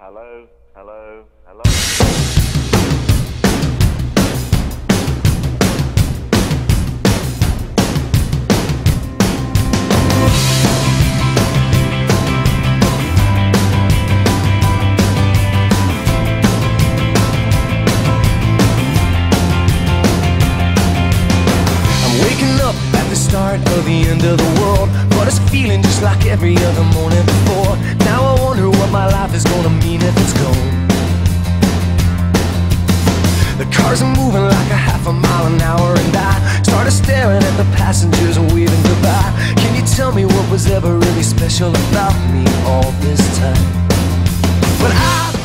Hello, hello, hello. Start of the end of the world, but it's feeling just like every other morning before. Now I wonder what my life is gonna mean if it's gone. The cars are moving like a half a mile an hour, and I started staring at the passengers and waving goodbye. Can you tell me what was ever really special about me all this time? But I